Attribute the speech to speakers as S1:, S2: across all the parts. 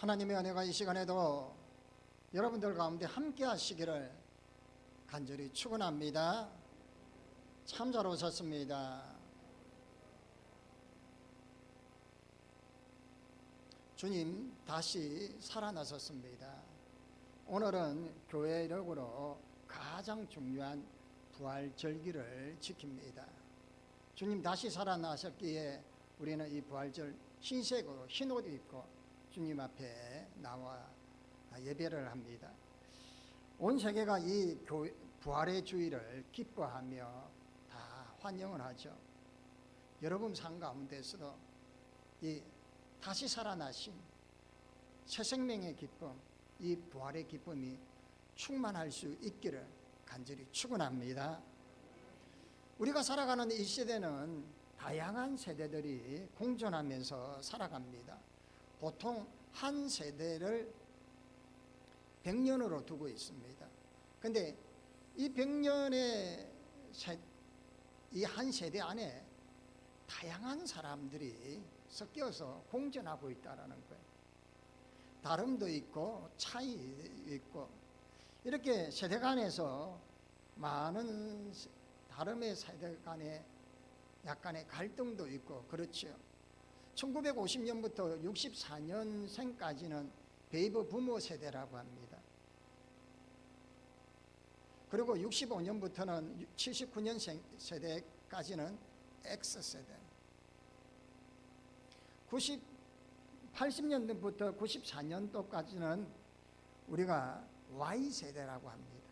S1: 하나님의 은혜가 이 시간에도 여러분들 가운데 함께 하시기를 간절히 축원합니다. 참 잘 오셨습니다. 주님 다시 살아나셨습니다. 오늘은 교회 이력으로 가장 중요한 부활절기를 지킵니다. 주님 다시 살아나셨기에 우리는 이 부활절 흰색으로 흰 옷 입고 주님 앞에 나와 예배를 합니다. 온 세계가 이 부활의 주일을 기뻐하며 다 환영을 하죠. 여러분 삶 가운데서도 이 다시 살아나신 새 생명의 기쁨, 이 부활의 기쁨이 충만할 수 있기를 간절히 축원합니다. 우리가 살아가는 이 시대는 다양한 세대들이 공존하면서 살아갑니다. 보통 한 세대를 100년으로 두고 있습니다. 그런데 이 100년의 이 한 세대 안에 다양한 사람들이 섞여서 공존하고 있다는 거예요. 다름도 있고 차이 있고 이렇게 세대 간에서 많은 다름의 세대 간에 약간의 갈등도 있고 그렇죠. 1950년부터 64년생까지는 베이비 부모 세대라고 합니다. 그리고 65년부터는 79년생 세대까지는 X세대, 80년부터 94년도까지는 우리가 Y세대라고 합니다.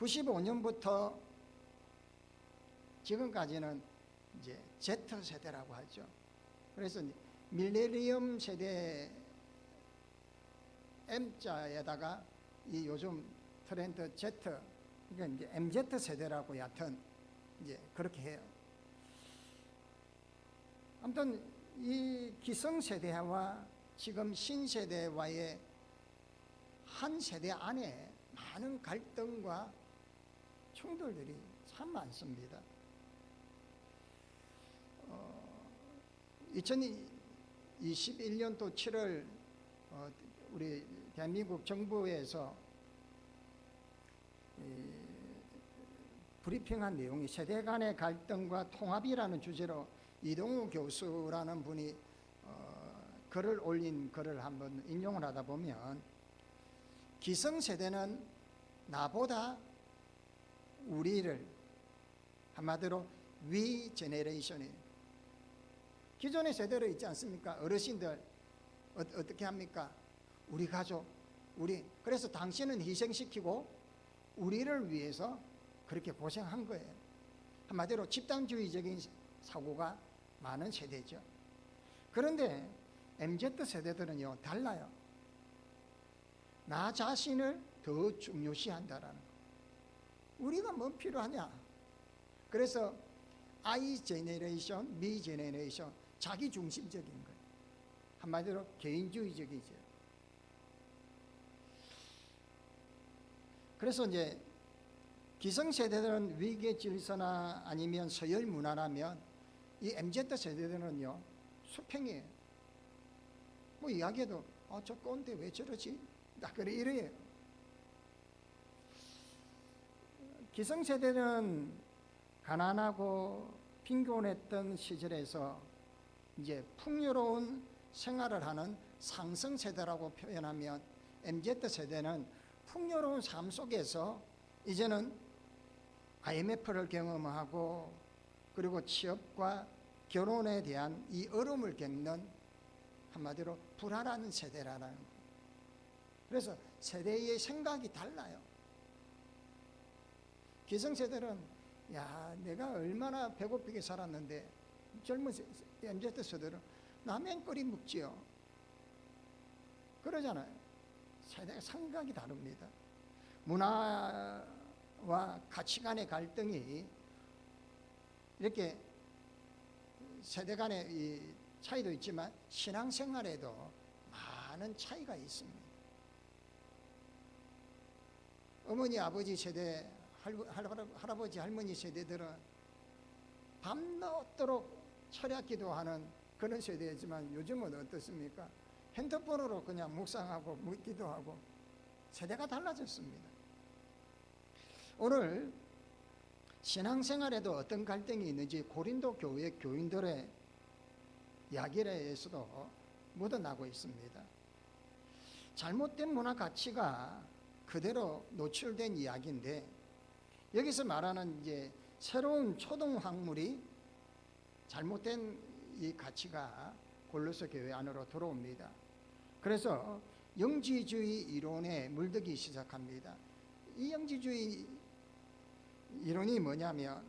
S1: 95년부터 지금까지는 이제 Z세대라고 하죠. 그래서 밀레니엄 세대 M자에다가 이 요즘 트렌드 Z, 그러니까 이제 MZ 세대라고 얕은 이제 그렇게 해요. 아무튼 이 기성 세대와 지금 신세대와의 한 세대 안에 많은 갈등과 충돌들이 참 많습니다. 2021년도 7월 우리 대한민국 정부에서 브리핑한 내용이 세대 간의 갈등과 통합이라는 주제로 이동우 교수라는 분이 글을 올린 글을 한번 인용을 하다 보면 기성세대는 나보다 우리를 한마디로 위 제네레이션이에요. 기존의 세대로 있지 않습니까? 어르신들 어떻게 합니까? 우리 가족, 그래서 당신은 희생시키고 우리를 위해서 그렇게 고생한 거예요. 한마디로 집단주의적인 사고가 많은 세대죠. 그런데 MZ 세대들은요 달라요. 나 자신을 더 중요시한다라는 거. 우리가 뭐 필요하냐? 그래서 I 제네레이션, me 제네레이션, 자기 중심적인 거예요. 한마디로 개인주의적이죠. 그래서 이제 기성세대들은 위계 질서나 아니면 서열 문화라면 이 MZ 세대들은요 수평이에요. 뭐 이야기해도 저 꼰대 왜 저러지? 나 그래 이래요. 기성세대는 가난하고 빈곤했던 시절에서 이제 풍요로운 생활을 하는 상승세대라고 표현하면 MZ 세대는 풍요로운 삶 속에서 이제는 IMF를 경험하고 그리고 취업과 결혼에 대한 이 어려움을 겪는 한마디로 불안한 세대라는 거예요. 그래서 세대의 생각이 달라요. 기성세대는 내가 얼마나 배고프게 살았는데 젊은 MZ 세대는 라면 끓이 먹지요. 그러잖아요. 세대가 생각이 다릅니다. 문화와 가치관의 갈등이 이렇게 세대 간의 이 차이도 있지만 신앙생활에도 많은 차이가 있습니다. 어머니, 아버지 세대, 할아버지, 할머니 세대들은 밤낮도록 철야 기도하는 그런 세대지만 요즘은 어떻습니까? 핸드폰으로 그냥 묵상하고 기도하고 세대가 달라졌습니다. 오늘 신앙생활에도 어떤 갈등이 있는지 고린도 교회 교인들의 이야기에서도 묻어나고 있습니다. 잘못된 문화 가치가 그대로 노출된 이야기인데, 여기서 말하는 이제 새로운 초동 학물이 잘못된 이 가치가 골로새 교회 안으로 들어옵니다. 그래서 영지주의 이론에 물들기 시작합니다. 이 영지주의 이론이 뭐냐면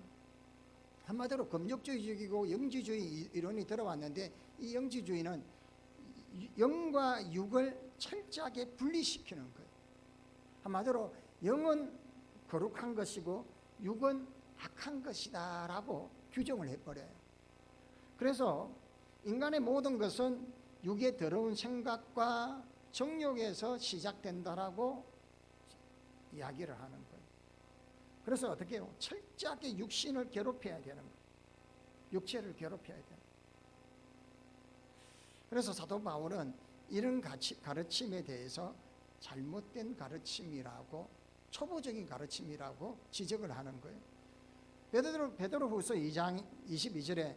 S1: 한마디로 금욕주의적이고 영지주의 이론이 들어왔는데, 이 영지주의는 영과 육을 철저하게 분리시키는 거예요. 한마디로 영은 거룩한 것이고 육은 악한 것이다 라고 규정을 해버려요. 그래서 인간의 모든 것은 육의 더러운 생각과 정욕에서 시작된다라고 이야기를 하는 거예요. 그래서 어떻게 해요? 철저하게 육신을 괴롭혀야 되는 거예요. 육체를 괴롭혀야 돼요. 그래서 사도 바울은 이런 가르침에 대해서 잘못된 가르침이라고, 초보적인 가르침이라고 지적을 하는 거예요. 베드로후서 2장 22절에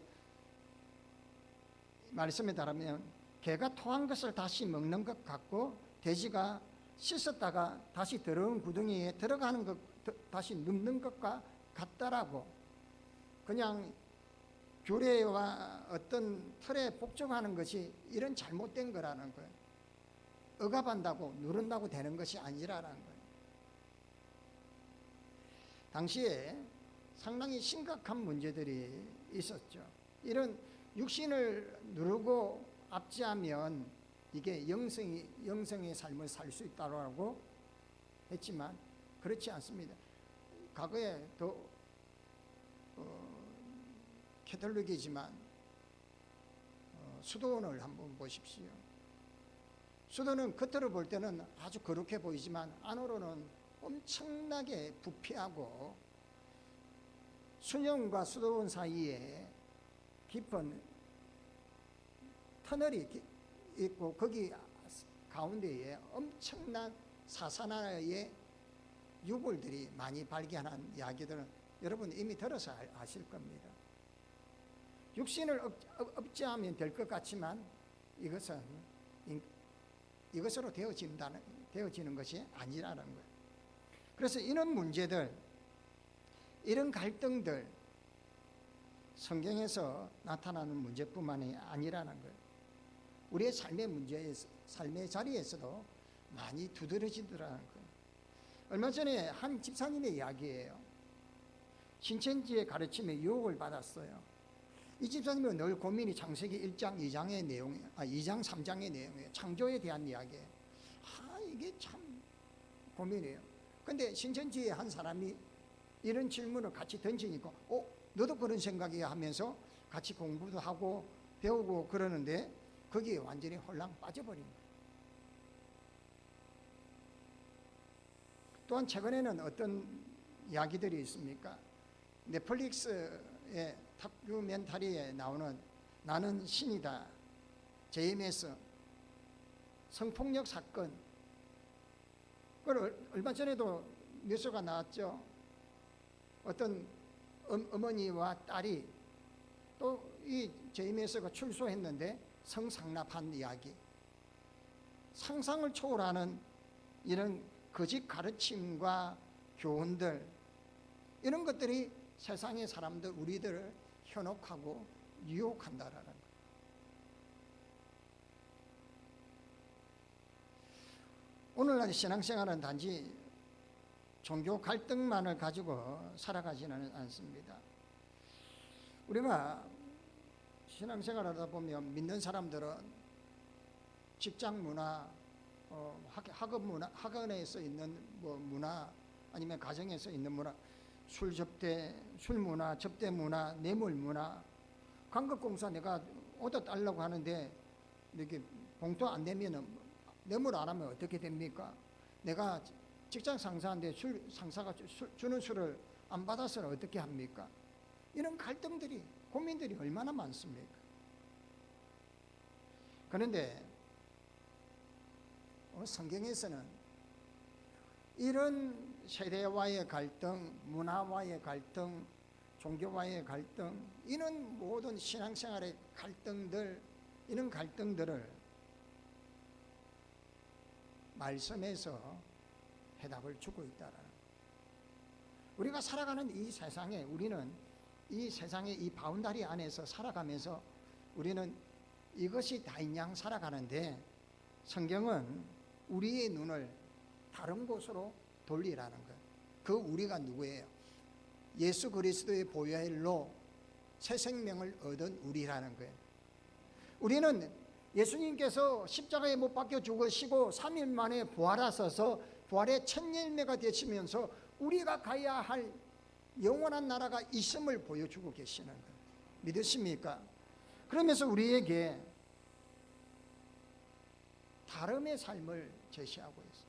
S1: 말씀에 따르면 개가 토한 것을 다시 먹는 것 같고 돼지가 씻었다가 다시 더러운 구덩이에 들어가는 것, 다시 눕는 것과 같다라고, 그냥 규례와 어떤 틀에 복종하는 것이 이런 잘못된 거라는 거예요. 억압한다고 누른다고 되는 것이 아니라는 거예요. 당시에 상당히 심각한 문제들이 있었죠. 이런 육신을 누르고 압제하면 이게 영성의 삶을 살 수 있다고 했지만 그렇지 않습니다. 과거에 더 캐톨릭이지만 수도원을 한번 보십시오. 수도는 겉으로 볼 때는 아주 거룩해 보이지만 안으로는 엄청나게 부패하고, 수녀원과 수도원 사이에 깊은 터널이 있고 거기 가운데에 엄청난 사사나의 유골들이 많이 발견한 이야기들은 여러분 이미 들어서 아실 겁니다. 육신을 억제하면 될 것 같지만 이것으로 되어지는 것이 아니라는 거예요. 그래서 이런 문제들, 이런 갈등들, 성경에서 나타나는 문제뿐만이 아니라는 거예요. 우리의 삶의 자리에서도 많이 두드러지더라는 거예요. 얼마 전에 한 집사님의 이야기예요. 신천지의 가르침에 유혹을 받았어요. 이 집사님은 늘 고민이 창세기 1장, 2장의 내용, 2장, 3장의 내용이에요. 창조에 대한 이야기예요. 이게 참 고민이에요. 근데 신천지의 한 사람이 이런 질문을 같이 던지니까 너도 그런 생각이야 하면서 같이 공부도 하고 배우고 그러는데 거기에 완전히 홀랑 빠져버린 거예요. 또한 최근에는 어떤 이야기들이 있습니까? 넷플릭스의 다큐멘터리에 나오는 나는 신이다, JMS 성폭력 사건, 그걸 얼마 전에도 뉴스가 나왔죠. 어떤 어머니와 딸이 또 이 JMS가 출소했는데 성상납한 이야기, 상상을 초월하는 이런 거짓 가르침과 교훈들, 이런 것들이 세상의 사람들, 우리들을 현혹하고 유혹한다라는 거예요. 오늘날 신앙생활은 단지 종교 갈등만을 가지고 살아가지는 않습니다. 우리가 신앙생활을 하다 보면 믿는 사람들은 직장 문화, 학업 문화, 학원에서 있는 문화, 아니면 가정에서 있는 문화, 술 문화, 접대 문화, 뇌물 문화, 광급공사 내가 오다 달라고 하는데 이렇게 봉투 안 내면은 뇌물 안 하면 어떻게 됩니까? 내가 직장 상사인데 상사가 주는 술을 안 받아서는 어떻게 합니까? 이런 갈등들이, 고민들이 얼마나 많습니까? 그런데 성경에서는 이런 세대와의 갈등, 문화와의 갈등, 종교와의 갈등, 이런 모든 신앙생활의 갈등들, 이런 갈등들을 말씀에서 해답을 주고 있다라는 거예요. 우리가 살아가는 이 세상에, 우리는 이 세상의 이 바운다리 안에서 살아가면서 우리는 이것이 다인 양 살아가는데, 성경은 우리의 눈을 다른 곳으로 돌리라는 거예요. 그 우리가 누구예요? 예수 그리스도의 보혈의 일로 새 생명을 얻은 우리라는 거예요. 우리는 예수님께서 십자가에 못 박혀 죽으시고 3일 만에 부활하셔서 부활의 첫 열매가 되시면서 우리가 가야 할 영원한 나라가 있음을 보여주고 계시는 거예요. 믿으십니까? 그러면서 우리에게 다름의 삶을 제시하고 있어요.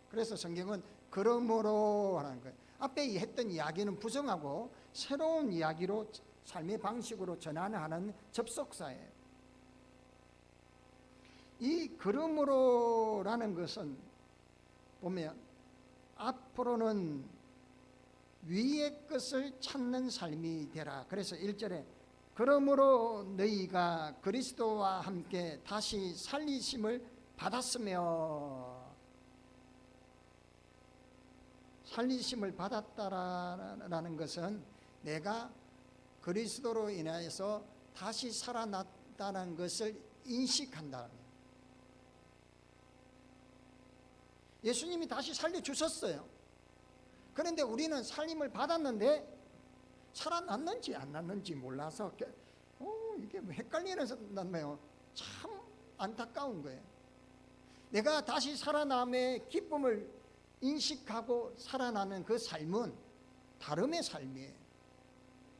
S1: 그래서 성경은 그러므로 하는 거예요. 앞에 했던 이야기는 부정하고 새로운 이야기로, 삶의 방식으로 전환하는 접속사예요. 이 그러므로라는 것은 보면 앞으로는 위의 것을 찾는 삶이 되라. 그래서 1절에 그러므로 너희가 그리스도와 함께 다시 살리심을 받았으며, 살리심을 받았다라는 것은 내가 그리스도로 인하여서 다시 살아났다는 것을 인식한다. 예수님이 다시 살려주셨어요. 그런데 우리는 살림을 받았는데 살아났는지 안 났는지 몰라서 이게 헷갈리는 참 안타까운 거예요. 내가 다시 살아남의 기쁨을 인식하고 살아나는 그 삶은 다름의 삶이에요.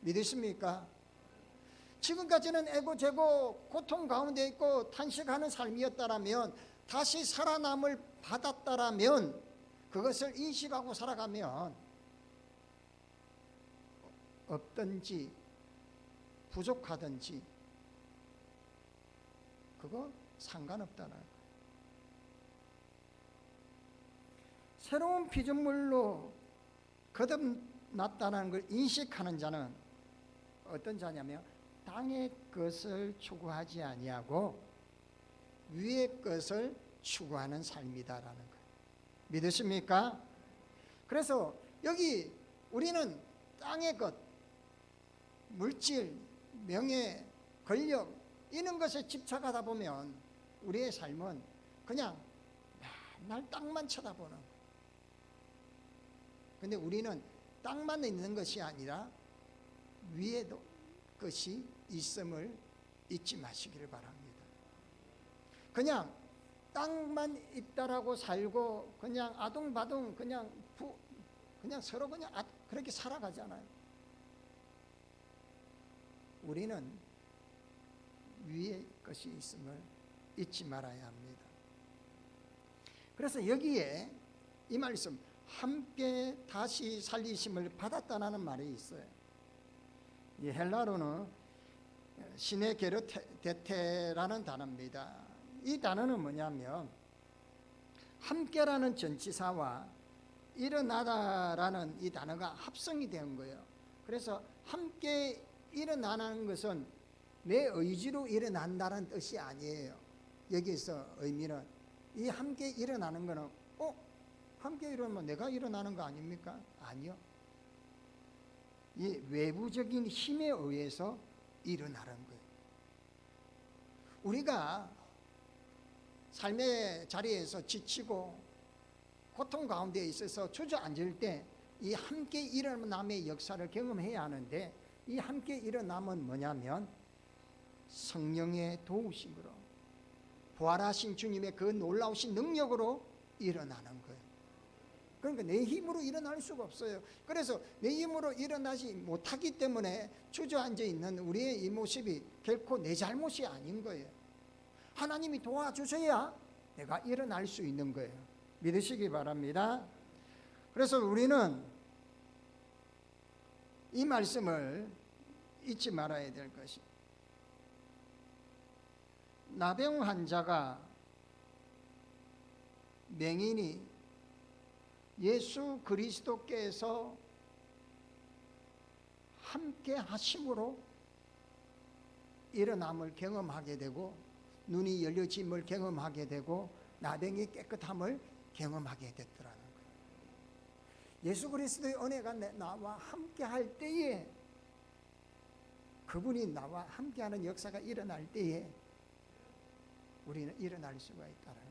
S1: 믿으십니까? 지금까지는 애고제고 고통 가운데 있고 탄식하는 삶이었다라면, 다시 살아남을 받았다라면, 그것을 인식하고 살아가면 없든지 부족하든지 그거 상관없다는 거예요. 새로운 피조물로 거듭났다는 걸 인식하는 자는 어떤 자냐면 땅의 것을 추구하지 아니하고 위의 것을 추구하는 삶이다라는 거예요. 믿으십니까? 그래서 여기 우리는 땅의 것, 물질, 명예, 권력, 이런 것에 집착하다 보면 우리의 삶은 그냥 맨날 땅만 쳐다보는 거예요. 근데 우리는 땅만 있는 것이 아니라 위에도 것이 있음을 잊지 마시기를 바랍니다. 그냥 땅만 있다라고 살고 그냥 아둥바둥 그냥 서로 그냥 그렇게 살아가잖아요. 우리는 위에 것이 있음을 잊지 말아야 합니다. 그래서 여기에 이 말씀 함께 다시 살리심을 받았다는 말이 있어요. 이 헬라어로는 시네게르테테라는 단어입니다. 이 단어는 뭐냐면 함께라는 전치사와 일어나다라는 이 단어가 합성이 된 거예요. 그래서 함께 일어나는 것은 내 의지로 일어난다는 뜻이 아니에요. 여기서 의미는 이 함께 일어나는 것은 함께 일어나면 내가 일어나는 거 아닙니까? 아니요. 이 외부적인 힘에 의해서 일어나는 거예요. 우리가 삶의 자리에서 지치고 고통 가운데 있어서 주저앉을 때 이 함께 일어남의 역사를 경험해야 하는데, 이 함께 일어남은 뭐냐면 성령의 도우심으로, 부활하신 주님의 그 놀라우신 능력으로 일어나는 거예요. 그러니까 내 힘으로 일어날 수가 없어요. 그래서 내 힘으로 일어나지 못하기 때문에 주저앉아 있는 우리의 이 모습이 결코 내 잘못이 아닌 거예요. 하나님이 도와주셔야 내가 일어날 수 있는 거예요. 믿으시기 바랍니다. 그래서 우리는 이 말씀을 잊지 말아야 될 것이, 나병 환자가 맹인이 예수 그리스도께서 함께 하심으로 일어남을 경험하게 되고 눈이 열려짐을 경험하게 되고 나병이 깨끗함을 경험하게 됐더라는 거예요. 예수 그리스도의 은혜가 나와 함께 할 때에, 그분이 나와 함께하는 역사가 일어날 때에 우리는 일어날 수가 있다는 거예요.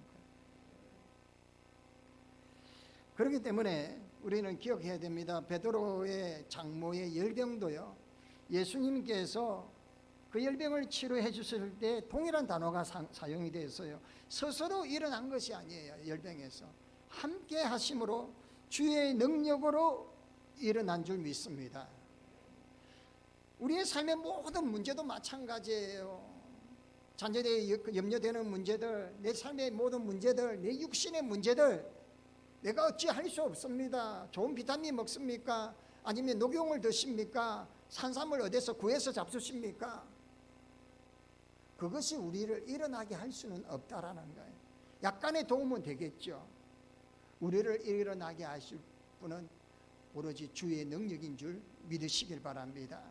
S1: 그렇기 때문에 우리는 기억해야 됩니다. 베드로의 장모의 열병도요, 예수님께서 그 열병을 치료해 주실 때 동일한 단어가 사용이 되었어요. 스스로 일어난 것이 아니에요. 열병에서 함께 하심으로 주의 능력으로 일어난 줄 믿습니다. 우리의 삶의 모든 문제도 마찬가지예요. 자녀에 염려되는 문제들, 내 삶의 모든 문제들, 내 육신의 문제들, 내가 어찌할 수 없습니다. 좋은 비타민 먹습니까? 아니면 녹용을 드십니까? 산삼을 어디서 구해서 잡수십니까? 그것이 우리를 일어나게 할 수는 없다라는 거예요. 약간의 도움은 되겠죠. 우리를 일어나게 하실 분은 오로지 주의 능력인 줄 믿으시길 바랍니다.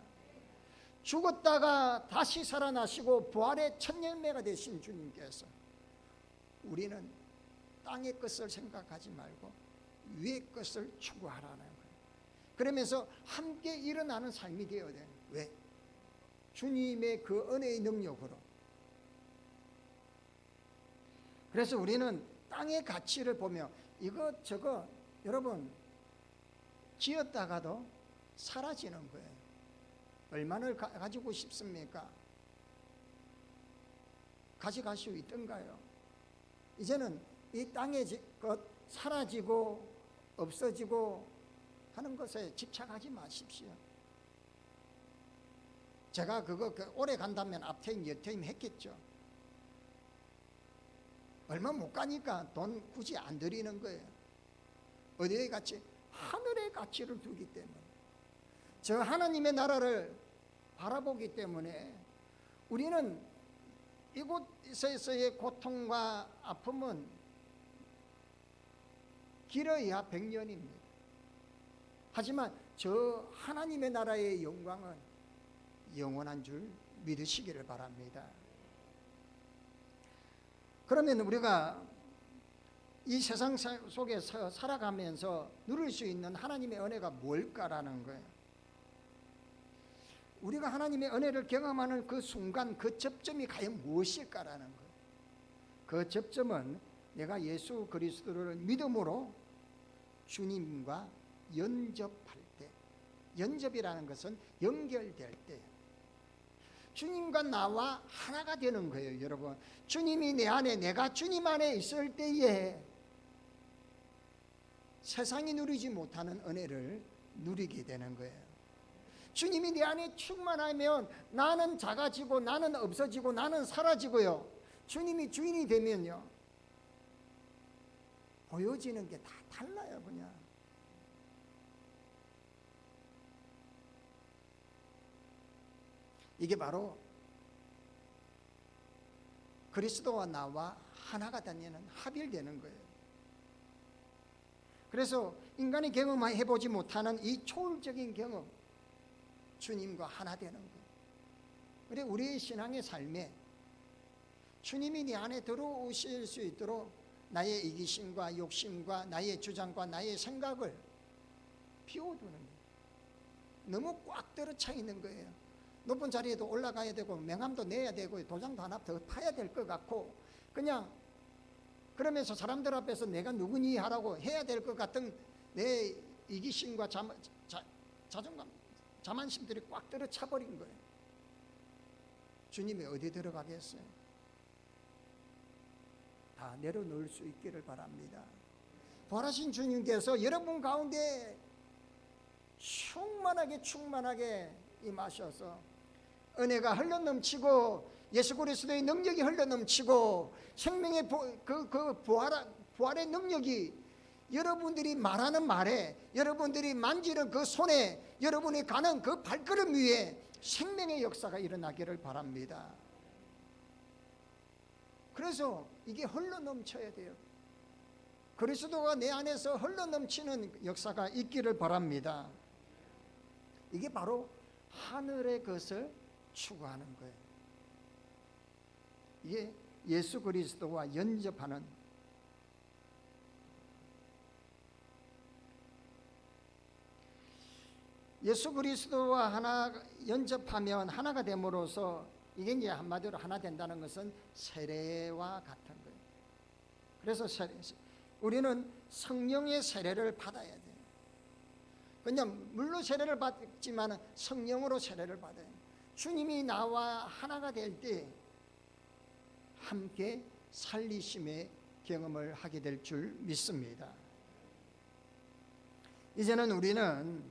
S1: 죽었다가 다시 살아나시고 부활의 첫 열매가 되신 주님께서 우리는 땅의 것을 생각하지 말고 위의 것을 추구하라는 거예요. 그러면서 함께 일어나는 삶이 되어야 돼요. 왜? 주님의 그 은혜의 능력으로. 그래서 우리는 땅의 가치를 보며 이것저것 여러분 지었다가도 사라지는 거예요. 얼마나 가지고 싶습니까? 가져갈 수 있던가요? 이제는 이 땅의 것 사라지고 없어지고 하는 것에 집착하지 마십시오. 제가 그거 오래 간다면 앞트임 옆트임 했겠죠. 얼마 못 가니까 돈 굳이 안 들이는 거예요. 어디에 가치? 하늘의 가치를 두기 때문에, 저 하나님의 나라를 바라보기 때문에 우리는 이곳에서의 고통과 아픔은 길어야 100년입니다. 하지만 저 하나님의 나라의 영광은 영원한 줄 믿으시기를 바랍니다. 그러면 우리가 이 세상 속에서 살아가면서 누릴 수 있는 하나님의 은혜가 뭘까라는 거예요. 우리가 하나님의 은혜를 경험하는 그 순간, 그 접점이 과연 무엇일까라는 거예요. 그 접점은 내가 예수 그리스도를 믿음으로 주님과 연접할 때, 연접이라는 것은 연결될 때, 주님과 나와 하나가 되는 거예요. 여러분, 주님이 내 안에, 내가 주님 안에 있을 때에 세상이 누리지 못하는 은혜를 누리게 되는 거예요. 주님이 내 안에 충만하면 나는 작아지고 나는 없어지고 나는 사라지고요. 주님이 주인이 되면요, 보여지는 게 다 달라요. 그냥 이게 바로 그리스도와 나와 하나가 되는, 합일되는 거예요. 그래서 인간이 경험해보지 못하는 이 초월적인 경험, 주님과 하나 되는 거예요. 그래, 우리의 신앙의 삶에 주님이 네 안에 들어오실 수 있도록 나의 이기심과 욕심과 나의 주장과 나의 생각을 비워두는 거예요. 너무 꽉 들어차 있는 거예요. 높은 자리에도 올라가야 되고 명함도 내야 되고 도장도 하나 더 파야 될 것 같고, 그냥 그러면서 사람들 앞에서 내가 누구니 하라고 해야 될 것 같은 내 이기심과 자존감, 자만심들이 꽉 들어차 버린 거예요. 주님이 어디 들어가겠어요? 다 내려놓을 수 있기를 바랍니다. 부활하신 주님께서 여러분 가운데 충만하게 임하셔서 은혜가 흘러넘치고 예수 그리스도의 능력이 흘러넘치고 생명의 부활의 능력이 여러분들이 말하는 말에, 여러분들이 만지는 그 손에, 여러분이 가는 그 발걸음 위에 생명의 역사가 일어나기를 바랍니다. 그래서 이게 흘러넘쳐야 돼요. 그리스도가 내 안에서 흘러넘치는 역사가 있기를 바랍니다. 이게 바로 하늘의 것을 추구하는 거예요. 이게 예수 그리스도와 연접하는, 예수 그리스도와 하나 연접하면 하나가 됨으로써, 이게 이제 한마디로 하나 된다는 것은 세례와 같은 거예요. 그래서 우리는 성령의 세례를 받아야 돼요. 그냥 물로 세례를 받지만 성령으로 세례를 받아요. 주님이 나와 하나가 될 때 함께 살리심의 경험을 하게 될 줄 믿습니다. 이제는 우리는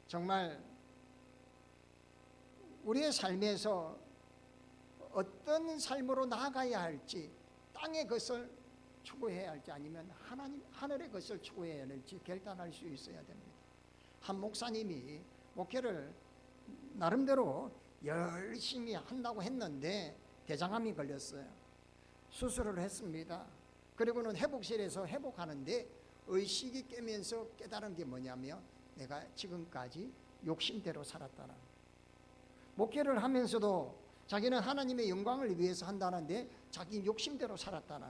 S1: 정말 우리의 삶에서 어떤 삶으로 나아가야 할지, 땅의 것을 추구해야 할지 아니면 하늘의 것을 추구해야 할지 결단할 수 있어야 됩니다. 한 목사님이 목회를 나름대로 열심히 한다고 했는데 대장암이 걸렸어요. 수술을 했습니다. 그리고는 회복실에서 회복하는데 의식이 깨면서 깨달은 게 뭐냐면 내가 지금까지 욕심대로 살았다는, 목회를 하면서도 자기는 하나님의 영광을 위해서 한다는데 자기 욕심대로 살았다는,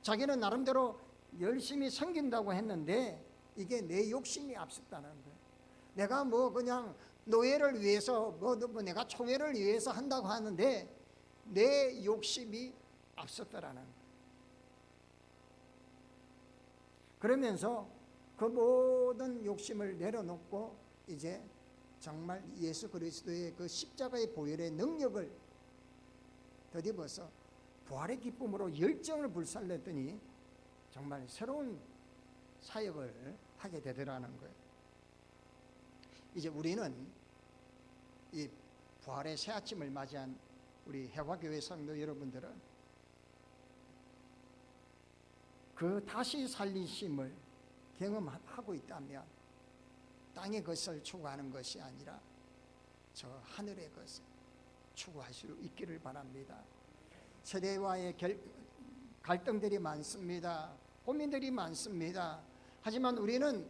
S1: 자기는 나름대로 열심히 섬긴다고 했는데 이게 내 욕심이 앞섰다는 거예요. 내가 뭐 그냥 노예를 위해서 뭐 내가 총회를 위해서 한다고 하는데 내 욕심이 앞섰더라는 거예요. 그러면서 그 모든 욕심을 내려놓고 이제 정말 예수 그리스도의 그 십자가의 보혈의 능력을 덧입어서 부활의 기쁨으로 열정을 불살렸더니 정말 새로운 사역을 하게 되더라는 거예요. 이제 우리는 이 부활의 새 아침을 맞이한 우리 해화교회 성도 여러분들은 그 다시 살리심을 경험하고 있다면 땅의 것을 추구하는 것이 아니라 저 하늘의 것을 추구할 수 있기를 바랍니다. 세대와의 갈등들이 많습니다. 고민들이 많습니다. 하지만 우리는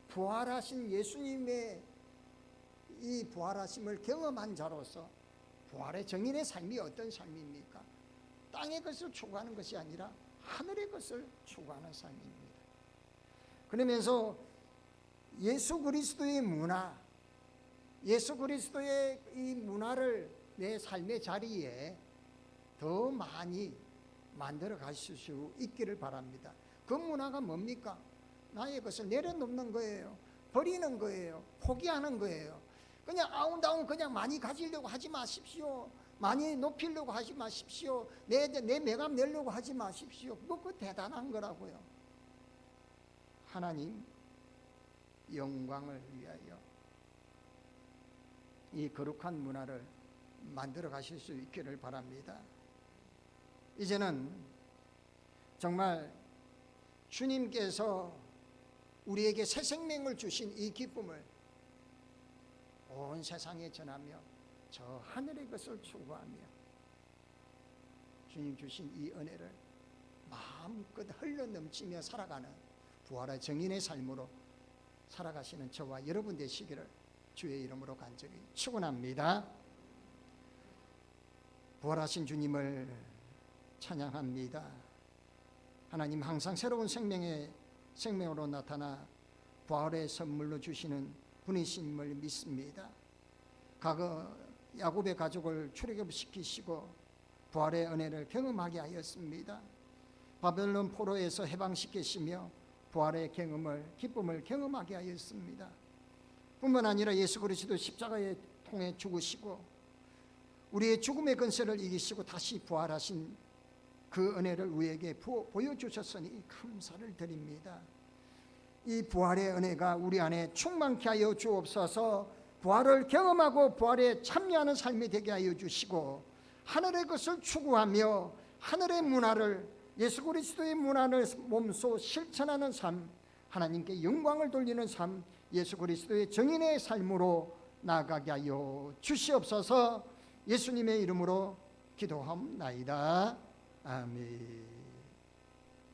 S1: 부활하신 예수님의 이 부활하심을 경험한 자로서 부활의 정인의 삶이 어떤 삶입니까? 땅의 것을 추구하는 것이 아니라 하늘의 것을 추구하는 삶입니다. 그러면서 예수 그리스도의 문화, 예수 그리스도의 이 문화를 내 삶의 자리에 더 많이 만들어 가실 수 있기를 바랍니다. 그 문화가 뭡니까? 나의 것을 내려놓는 거예요. 버리는 거예요. 포기하는 거예요. 그냥 아웅다웅 그냥 많이 가지려고 하지 마십시오. 많이 높이려고 하지 마십시오. 내 매감 내려고 하지 마십시오. 그거 대단한 거라고요. 하나님 영광을 위하여 이 거룩한 문화를 만들어 가실 수 있기를 바랍니다. 이제는 정말 주님께서 우리에게 새 생명을 주신 이 기쁨을 온 세상에 전하며 저 하늘의 것을 추구하며 주님 주신 이 은혜를 마음껏 흘러넘치며 살아가는 부활의 정인의 삶으로 살아가시는 저와 여러분 되시기를 주의 이름으로 간절히 축원합니다. 부활하신 주님을 찬양합니다. 하나님 항상 새로운 생명으로 나타나 부활의 선물로 주시는 분이심을 믿습니다. 과거 야곱의 가족을 출애굽시키시고 부활의 은혜를 경험하게 하였습니다. 바벨론 포로에서 해방시키시며 부활의 기쁨을 경험하게 하였습니다. 뿐만 아니라 예수 그리스도 십자가에 통해 죽으시고 우리의 죽음의 근세를 이기시고 다시 부활하신 그 은혜를 우리에게 보여주셨으니 감사를 드립니다. 이 부활의 은혜가 우리 안에 충만케 하여 주옵소서. 부활을 경험하고 부활에 참여하는 삶이 되게 하여 주시고 하늘의 것을 추구하며 하늘의 문화를, 예수 그리스도의 문화를 몸소 실천하는 삶, 하나님께 영광을 돌리는 삶, 예수 그리스도의 정인의 삶으로 나아가게 하여 주시옵소서. 예수님의 이름으로 기도하옵나이다. 아멘.